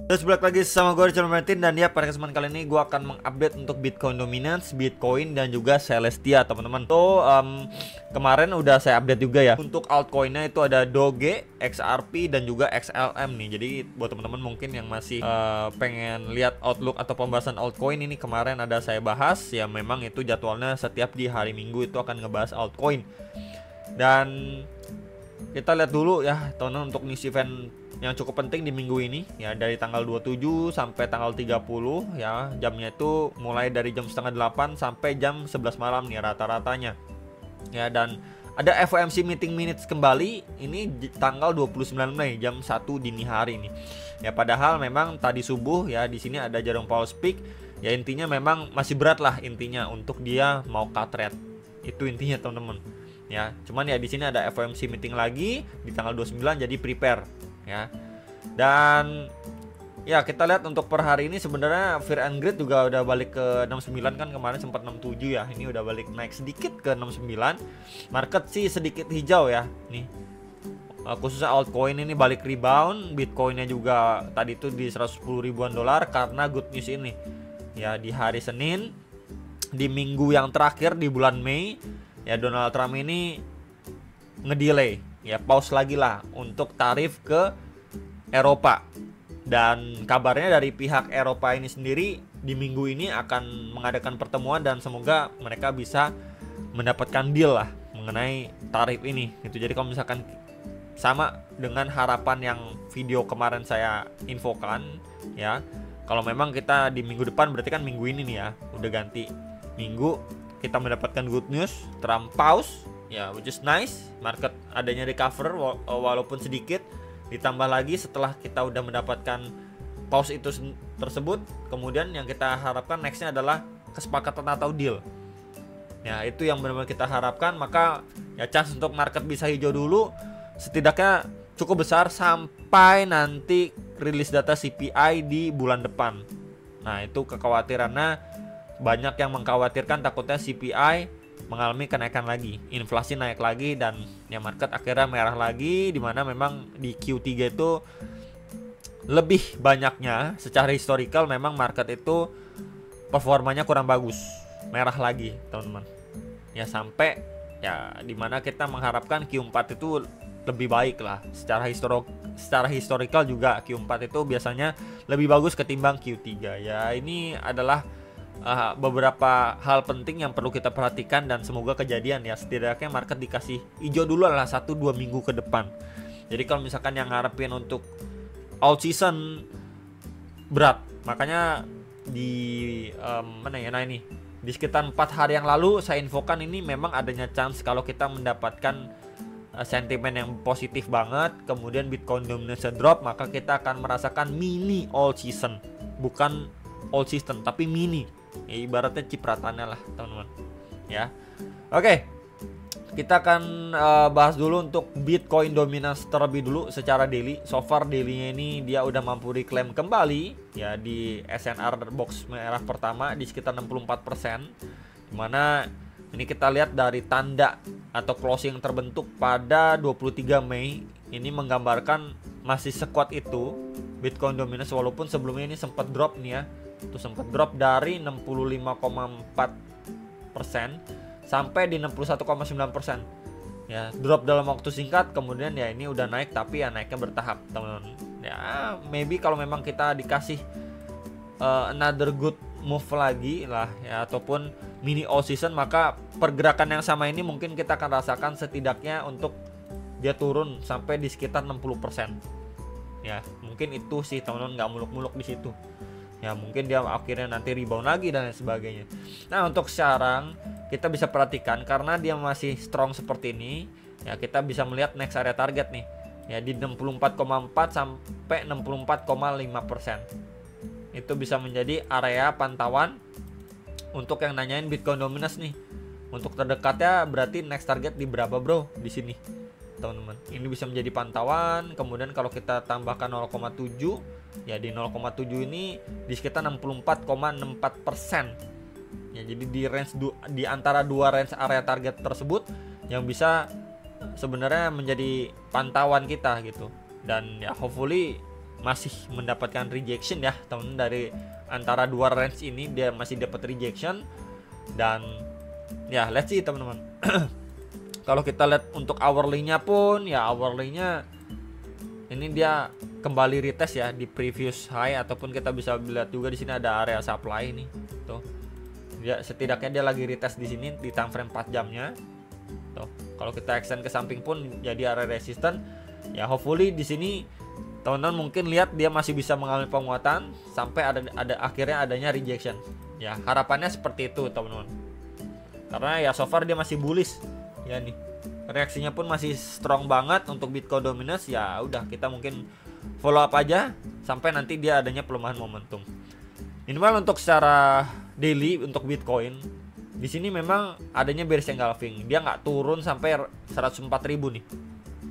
Terus balik lagi sama gue Richard Martin, dan ya pada kesempatan kali ini gue akan mengupdate untuk Bitcoin Dominance, Bitcoin dan juga Celestia teman-teman. Kemarin udah saya update juga ya. Untuk altcoinnya itu ada Doge, XRP dan juga XLM nih. Jadi buat teman-teman mungkin yang masih pengen lihat outlook atau pembahasan altcoin ini, kemarin ada saya bahas ya. Memang itu jadwalnya setiap di hari Minggu itu akan ngebahas altcoin. Dan kita lihat dulu ya teman-teman untuk news event yang cukup penting di minggu ini ya, dari tanggal 27 sampai tanggal 30 ya. Jamnya itu mulai dari jam setengah 8 sampai jam 11 malam nih rata-ratanya ya. Dan ada FOMC meeting minutes kembali ini tanggal 29 Mei jam 1 dini hari nih ya. Padahal memang tadi subuh ya di sini ada Jerome Powell speak ya. Intinya memang masih berat lah intinya untuk dia mau cut rate, itu intinya teman-teman ya. Cuman ya di sini ada FOMC meeting lagi di tanggal 29, jadi prepare ya. Dan ya kita lihat untuk per hari ini sebenarnya Fear and Greed juga udah balik ke 69 kan, kemarin sempat 67 ya. Ini udah balik naik sedikit ke 69. Market sih sedikit hijau ya nih. Khususnya altcoin ini balik rebound. Bitcoinnya juga tadi itu di 110 ribuan dolar karena good news ini ya. Di hari Senin, di minggu yang terakhir di bulan Mei ya, Donald Trump ini ngedelay ya, pause lagi lah untuk tarif ke Eropa. Dan kabarnya dari pihak Eropa ini sendiri di minggu ini akan mengadakan pertemuan dan semoga mereka bisa mendapatkan deal lah mengenai tarif ini gitu. Jadi kalau misalkan sama dengan harapan yang video kemarin saya infokan ya, kalau memang kita di minggu depan, berarti kan minggu ini nih ya udah ganti minggu, kita mendapatkan good news Trump pause ya, which is nice. Market adanya recover walaupun sedikit. Ditambah lagi setelah kita udah mendapatkan pause itu tersebut, kemudian yang kita harapkan nextnya adalah kesepakatan atau deal ya. Itu yang benar-benar kita harapkan. Maka ya chance untuk market bisa hijau dulu setidaknya cukup besar sampai nanti rilis data CPI di bulan depan. Nah itu kekhawatirannya, banyak yang mengkhawatirkan takutnya CPI mengalami kenaikan lagi, inflasi naik lagi, dan ya market akhirnya merah lagi, dimana memang di Q3 itu lebih banyaknya secara historical memang market itu performanya kurang bagus, merah lagi teman-teman ya. Sampai ya dimana kita mengharapkan Q4 itu lebih baik lah secara historical juga. Q4 itu biasanya lebih bagus ketimbang Q3 ya. Ini adalah beberapa hal penting yang perlu kita perhatikan dan semoga kejadian ya. Setidaknya market dikasih hijau dulu lah 1-2 minggu ke depan. Jadi kalau misalkan yang ngarepin untuk all season berat, makanya di mana ya, nah ini di sekitar 4 hari yang lalu saya infokan ini memang adanya chance kalau kita mendapatkan sentimen yang positif banget, kemudian Bitcoin dominance drop, maka kita akan merasakan mini all season, bukan all season tapi mini ya, ibaratnya cipratannya lah teman-teman ya. Oke, kita akan bahas dulu untuk Bitcoin dominance terlebih dulu secara daily. So far dailynya ini dia udah mampu reclaim kembali ya di SNR box merah pertama di sekitar 64%, dimana ini kita lihat dari tanda atau closing yang terbentuk pada 23 Mei ini menggambarkan masih sekuat itu Bitcoin dominance, walaupun sebelumnya ini sempat drop nih ya. Itu sempat drop dari 65,4% sampai di 61,9% ya, drop dalam waktu singkat. Kemudian ya ini udah naik, tapi ya naiknya bertahap teman-teman ya. Maybe kalau memang kita dikasih another good move lagi lah ya, ataupun mini all season, maka pergerakan yang sama ini mungkin kita akan rasakan setidaknya untuk dia turun sampai di sekitar 60% ya. Mungkin itu sih teman-teman, nggak muluk-muluk di situ ya. Mungkin dia akhirnya nanti rebound lagi dan lain sebagainya. Nah untuk sekarang kita bisa perhatikan, karena dia masih strong seperti ini ya, kita bisa melihat next area target nih ya di 64,4 sampai 64,5%. Itu bisa menjadi area pantauan untuk yang nanyain Bitcoin dominance nih. Untuk terdekatnya berarti next target di berapa bro, di sini teman-teman. Ini bisa menjadi pantauan. Kemudian kalau kita tambahkan 0,7 ya, di 0,7 ini di sekitar 64,64% ya. Jadi di range di antara dua range area target tersebut yang bisa sebenarnya menjadi pantauan kita gitu. Dan ya hopefully masih mendapatkan rejection ya teman-teman. Dari antara dua range ini dia masih dapat rejection. Dan ya let's see teman-teman. Kalau kita lihat untuk hourly-nya pun ya, hourly-nya ini dia kembali retest ya di previous high, ataupun kita bisa lihat juga di sini ada area supply nih. Tuh. Dia setidaknya dia lagi retest di sini di time frame 4 jamnya. Tuh. Kalau kita extend ke samping pun jadi area resistance. Ya hopefully di sini teman-teman mungkin lihat dia masih bisa mengalami penguatan sampai ada akhirnya adanya rejection. Ya, harapannya seperti itu, teman-teman. Karena ya so far dia masih bullish. Ya nih. Reaksinya pun masih strong banget untuk Bitcoin dominance. Ya udah, kita mungkin follow up aja sampai nanti dia adanya pelemahan momentum. Minimal untuk secara daily untuk Bitcoin di sini memang adanya bearish engulfing. Dia nggak turun sampai 104.000 nih.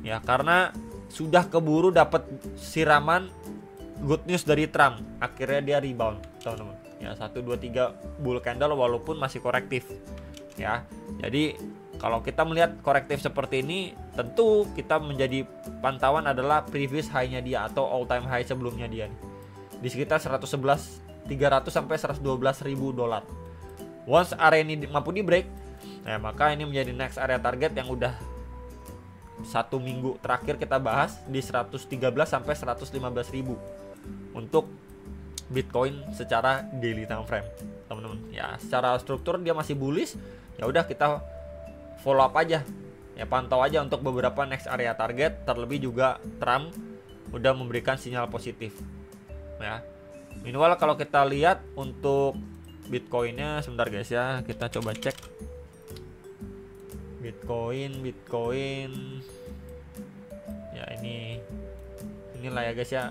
Ya, karena sudah keburu dapat siraman good news dari Trump. Akhirnya dia rebound, teman-teman. Ya, 1 2 3 bull candle walaupun masih korektif. Ya. Jadi kalau kita melihat korektif seperti ini, tentu kita menjadi pantauan adalah previous high-nya dia atau all time high sebelumnya dia nih. Di sekitar 111.300 sampai 112.000 dolar. Once area ini mampu di break, nah maka ini menjadi next area target yang udah 1 minggu terakhir kita bahas di 113 sampai 115.000 untuk Bitcoin secara daily time frame, teman-teman. Ya, secara struktur dia masih bullish. Ya udah, kita follow up aja. Ya, pantau aja untuk beberapa next area target, terlebih juga Trump udah memberikan sinyal positif. Ya. Minimal kalau kita lihat untuk Bitcoinnya sebentar guys ya, kita coba cek Bitcoin. Ya inilah ya guys ya.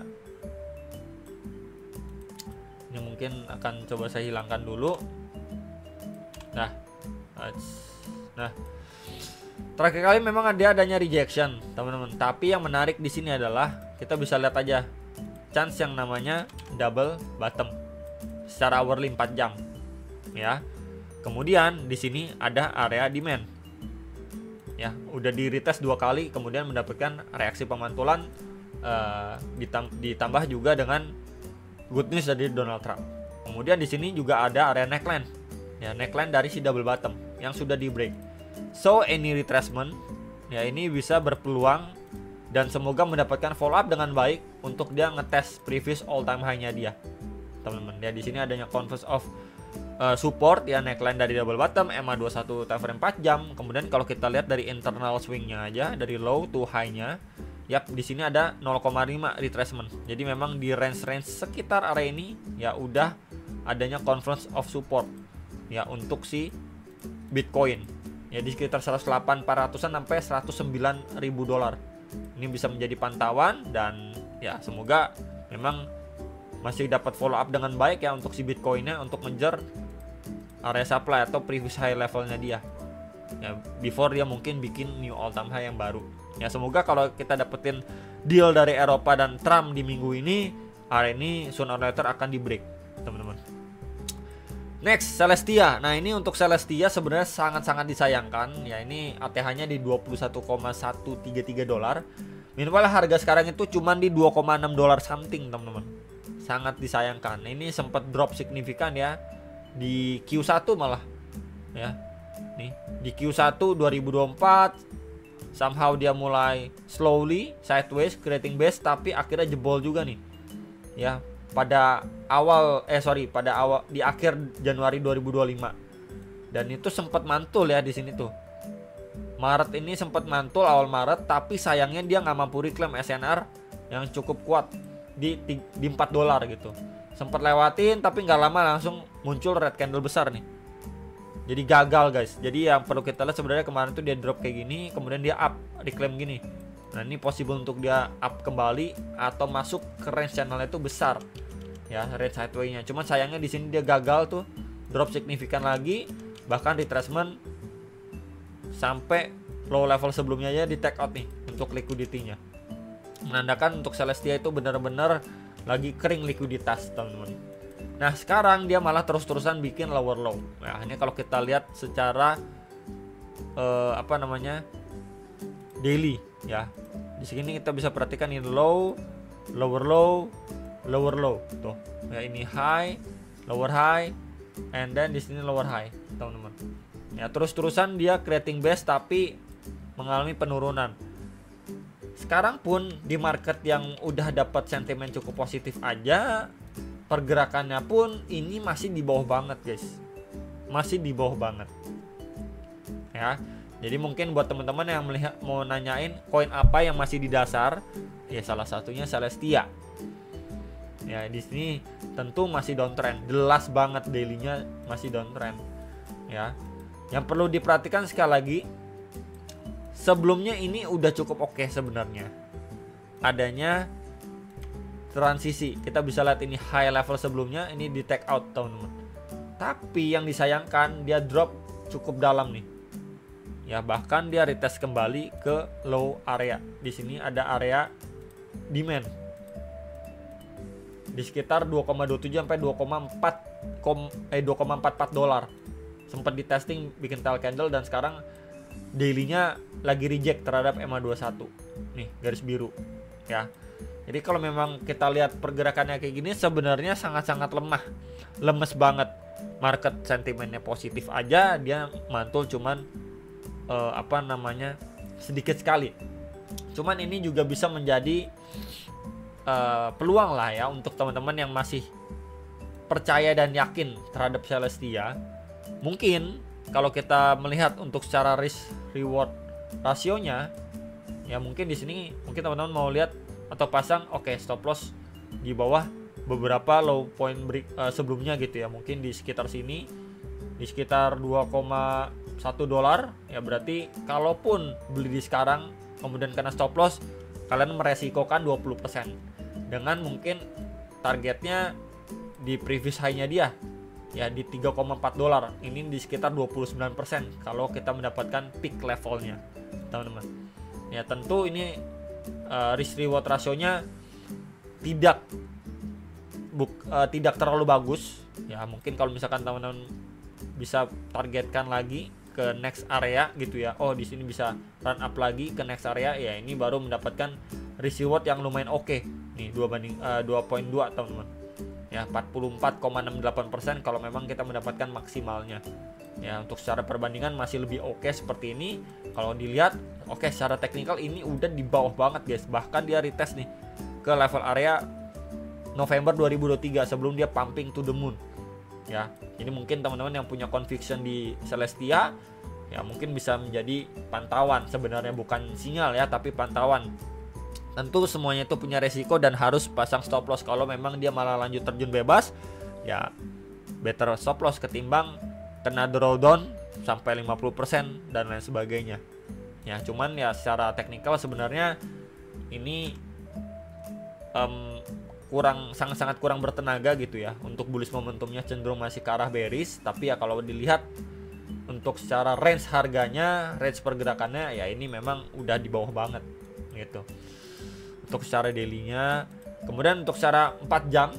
Ini mungkin akan coba saya hilangkan dulu. Nah, terakhir kali memang adanya rejection, teman-teman. Tapi yang menarik di sini adalah kita bisa lihat aja chance yang namanya double bottom secara hourly 4 jam. Ya. Kemudian di sini ada area demand. Ya, udah di retest 2 kali, kemudian mendapatkan reaksi pemantulan, ditambah juga dengan good news dari Donald Trump. Kemudian di sini juga ada area neckline. Ya, neckline dari si double bottom yang sudah di break. So any retracement ya ini bisa berpeluang dan semoga mendapatkan follow up dengan baik untuk dia ngetes previous all time high-nya dia. Teman-teman, ya di sini adanya converse of support ya, neckline dari double bottom, MA21 time frame 4 jam. Kemudian kalau kita lihat dari internal swing-nya aja dari low to high-nya, yap, di sini ada 0,5 retracement. Jadi memang di range sekitar area ini ya udah adanya convergence of support ya untuk si Bitcoin. Ya di sekitar 108.400-an sampai 109.000 dolar. Ini bisa menjadi pantauan dan ya semoga memang masih dapat follow up dengan baik ya untuk si Bitcoinnya untuk ngejar area supply atau previous high levelnya dia. Ya, before dia mungkin bikin new all time high yang baru. Ya semoga kalau kita dapetin deal dari Eropa dan Trump di minggu ini, area ini sooner or later akan di break, teman-teman. Next, Celestia. Nah ini untuk Celestia sebenarnya sangat-sangat disayangkan. Ya ini ATH-nya di 21,133 dolar. Minimal harga sekarang itu cuma di 2,6 dolar something, teman-teman. Sangat disayangkan. Ini sempat drop signifikan ya di Q1 malah. Ya. Nih, di Q1 2024 somehow dia mulai slowly sideways creating base, tapi akhirnya jebol juga nih. Ya, pada di akhir Januari 2025. Dan itu sempat mantul ya di sini tuh. Maret ini sempat mantul awal Maret, tapi sayangnya dia nggak mampu reclaim SNR yang cukup kuat di 4 dolar gitu. Sempat lewatin tapi nggak lama langsung muncul red candle besar nih. Jadi gagal guys. Jadi yang perlu kita lihat sebenarnya kemarin tuh dia drop kayak gini, kemudian dia up, reclaim gini. Nah ini possible untuk dia up kembali atau masuk ke range channelnya itu besar, ya range sideways-nya. Cuman sayangnya di sini dia gagal tuh, drop signifikan lagi, bahkan retracement sampai low level sebelumnya aja di take out nih untuk liquidity-nya. Menandakan untuk Celestia itu benar-benar lagi kering likuiditas, teman-teman. Nah sekarang dia malah terus-terusan bikin lower low. Nah ini kalau kita lihat secara daily ya. Di sini kita bisa perhatikan ini low, lower low, lower low tuh ya, ini high, lower high, and then di sini lower high teman-teman ya. Terus-terusan dia creating base tapi mengalami penurunan. Sekarang pun di market yang udah dapat sentimen cukup positif aja, pergerakannya pun ini masih di bawah banget guys, masih di bawah banget ya. Jadi mungkin buat teman-teman yang melihat mau nanyain koin apa yang masih di dasar, ya salah satunya Celestia. Ya di sini tentu masih downtrend, jelas banget dailynya masih downtrend. Ya, yang perlu diperhatikan sekali lagi, sebelumnya ini udah cukup oke sebenarnya. Adanya transisi, kita bisa lihat ini high level sebelumnya, ini di take out teman-teman. Tapi yang disayangkan dia drop cukup dalam nih. Ya bahkan dia retest kembali ke low area. Di sini ada area demand di sekitar 2,27 sampai 2,44 dolar. Sempat di testing bikin tail candle dan sekarang dailynya lagi reject terhadap EMA21. Nih garis biru ya. Jadi kalau memang kita lihat pergerakannya kayak gini sebenarnya sangat-sangat lemah. Lemes banget. Market sentimennya positif aja dia mantul cuman sedikit sekali. Cuman ini juga bisa menjadi peluang lah ya untuk teman-teman yang masih percaya dan yakin terhadap Celestia. Mungkin kalau kita melihat untuk secara risk reward rasionya ya, mungkin di sini mungkin teman-teman mau lihat atau pasang stop loss di bawah beberapa low point break sebelumnya gitu ya. Mungkin di sekitar sini, di sekitar 2,1 dolar ya. Berarti kalaupun beli di sekarang kemudian kena stop loss, kalian meresikokan 20% dengan mungkin targetnya di previous high-nya dia ya di 3,4 dolar. Ini di sekitar 29% kalau kita mendapatkan peak levelnya teman-teman ya. Tentu ini risk reward rasionya tidak terlalu bagus ya. Mungkin kalau misalkan teman-teman bisa targetkan lagi ke next area gitu ya, di sini bisa run up lagi ke next area ya, ini baru mendapatkan risk reward yang lumayan oke nih, 2/2 teman-teman ya, 44,68% kalau memang kita mendapatkan maksimalnya ya. Untuk secara perbandingan masih lebih oke seperti ini. Kalau dilihat secara teknikal ini udah di bawah banget guys, bahkan dia retest nih ke level area November 2023 sebelum dia pumping to the moon ya. Ini mungkin teman-teman yang punya conviction di Celestia ya mungkin bisa menjadi pantauan, sebenarnya bukan sinyal ya tapi pantauan. Tentu semuanya itu punya resiko dan harus pasang stop loss. Kalau memang dia malah lanjut terjun bebas ya better stop loss ketimbang kena drawdown sampai 50% dan lain sebagainya ya. Cuman ya secara teknikal sebenarnya ini sangat-sangat kurang bertenaga gitu ya. Untuk bullish momentumnya cenderung masih ke arah bearish, tapi ya kalau dilihat untuk secara range harganya, range pergerakannya ya ini memang udah di bawah banget gitu untuk secara daily-nya. Kemudian untuk secara 4 jam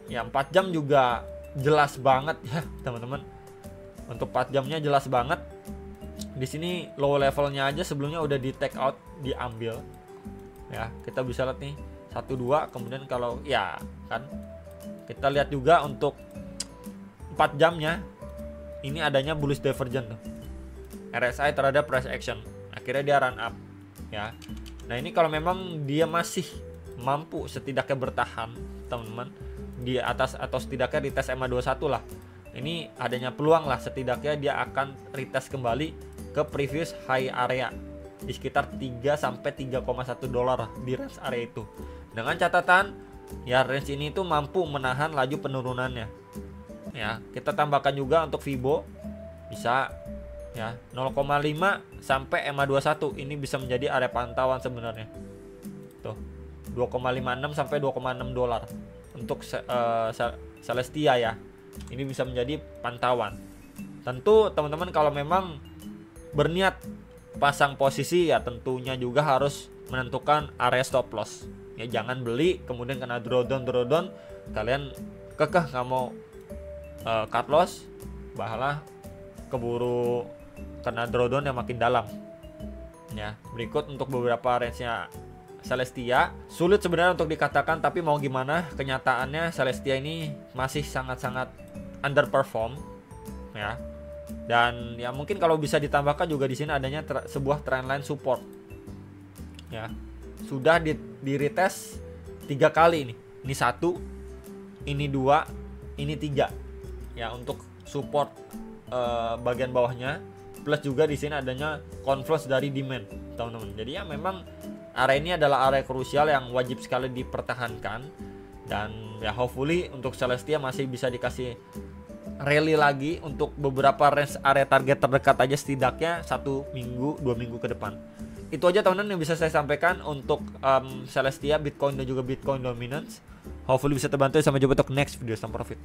ya, 4 jam juga jelas banget ya teman-teman. Untuk 4 jamnya jelas banget. Di sini low levelnya aja sebelumnya udah di take out, diambil ya. Kita bisa lihat nih 1-2, kemudian kalau ya kan kita lihat juga untuk 4 jamnya ini adanya bullish divergence tuh, RSI terhadap price action, akhirnya dia run up ya. Nah ini kalau memang dia masih mampu setidaknya bertahan teman-teman di atas atau setidaknya di tes EMA21 lah, ini adanya peluang lah setidaknya dia akan retest kembali ke previous high area di sekitar 3-3,1 dolar di range area itu. Dengan catatan ya range ini tuh mampu menahan laju penurunannya ya. Kita tambahkan juga untuk Fibo bisa ya 0,5 sampai EMA21, ini bisa menjadi area pantauan sebenarnya tuh 2,56 sampai 2,6 dolar untuk Celestia ya. Ini bisa menjadi pantauan. Tentu teman-teman kalau memang berniat pasang posisi ya tentunya juga harus menentukan area stop loss ya. Jangan beli kemudian kena drawdown kalian kekeh nggak mau cut loss, malah keburu kena drawdown yang makin dalam ya. Berikut untuk beberapa range-nya Celestia. Sulit sebenarnya untuk dikatakan, tapi mau gimana, kenyataannya Celestia ini masih sangat-sangat underperform ya. Dan ya mungkin kalau bisa ditambahkan juga di sini adanya sebuah trendline support. Ya. Sudah di retest 3 kali ini. Ini 1, ini 2, ini 3. Ya, untuk support bagian bawahnya, plus juga di sini adanya confluence dari demand, teman-teman. Jadi ya memang area ini adalah area krusial yang wajib sekali dipertahankan, dan ya hopefully untuk Celestia masih bisa dikasih rally lagi untuk beberapa range area target terdekat aja, setidaknya 1 minggu 2 minggu ke depan. Itu aja teman-teman yang bisa saya sampaikan untuk Celestia, Bitcoin dan juga Bitcoin Dominance. Hopefully bisa terbantu. Sampai jumpa untuk next video. Sampai profit.